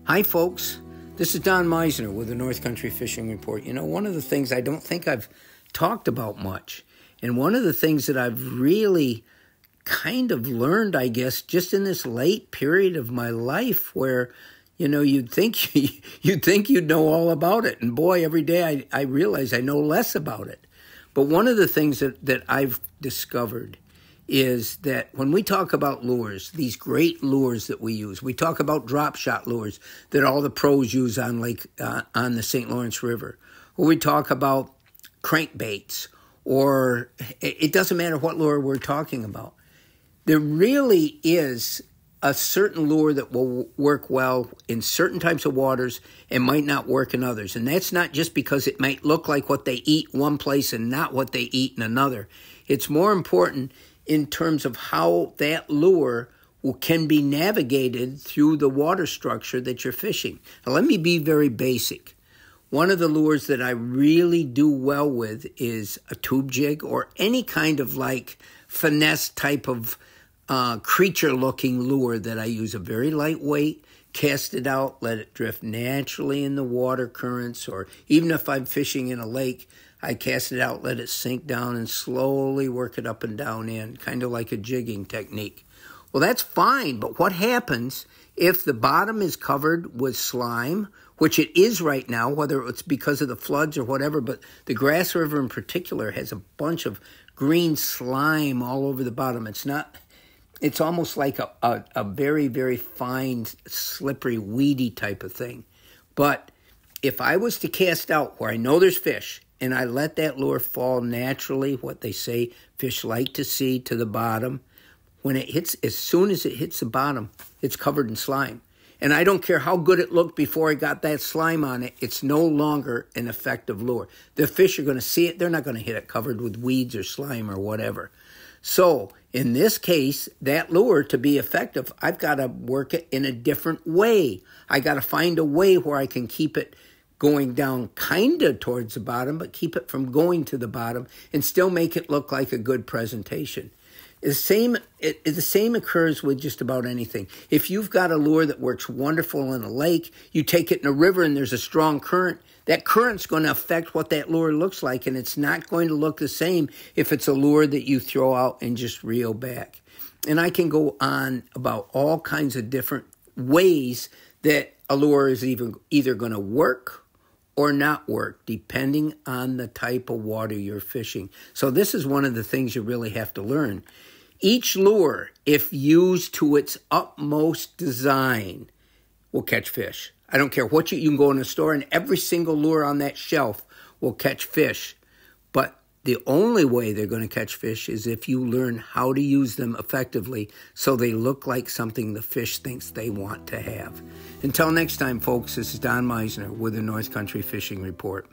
Hi, folks. This is Don Meissner with the North Country Fishing Report. You know, one of the things I don't think I've talked about much, and one of the things that I've really kind of learned, I guess, just in this late period of my life where, you know, you'd think you'd know all about it. And boy, every day I realize I know less about it. But one of the things that I've discovered is that when we talk about lures, these great lures that we use, we talk about drop shot lures that all the pros use on on the St. Lawrence River, or we talk about crankbaits, or it doesn't matter what lure we're talking about. There really is a certain lure that will work well in certain types of waters and might not work in others. And that's not just because it might look like what they eat one place and not what they eat in another. It's more important in terms of how that lure can be navigated through the water structure that you're fishing. Now, let me be very basic. One of the lures that I really do well with is a tube jig or any kind of like finesse type of creature-looking lure that I use. A very lightweight, cast it out, let it drift naturally in the water currents, or even if I'm fishing in a lake, I cast it out, let it sink down, and slowly work it up and down in, kind of like a jigging technique. Well, that's fine, but what happens if the bottom is covered with slime, which it is right now, whether it's because of the floods or whatever, but the Grass River in particular has a bunch of green slime all over the bottom. It's almost like a very, very fine, slippery, weedy type of thing. But if I was to cast out where I know there's fish, and I let that lure fall naturally, what they say fish like to see, to the bottom, when it hits, as soon as it hits the bottom, it's covered in slime. And I don't care how good it looked before I got that slime on it, it's no longer an effective lure. The fish are going to see it. They're not going to hit it covered with weeds or slime or whatever. So in this case, that lure, to be effective, I've got to work it in a different way. I got to find a way where I can keep it going down kind of towards the bottom, but keep it from going to the bottom and still make it look like a good presentation. The same occurs with just about anything. If you've got a lure that works wonderful in a lake, you take it in a river and there's a strong current, that current's going to affect what that lure looks like, and it's not going to look the same if it's a lure that you throw out and just reel back. And I can go on about all kinds of different ways that a lure is either going to work or not work, depending on the type of water you're fishing. So this is one of the things you really have to learn. Each lure, if used to its utmost design, will catch fish. I don't care what you can go in a store and every single lure on that shelf will catch fish. But the only way they're going to catch fish is if you learn how to use them effectively so they look like something the fish thinks they want to have. Until next time, folks, this is Don Meissner with the North Country Fishing Report.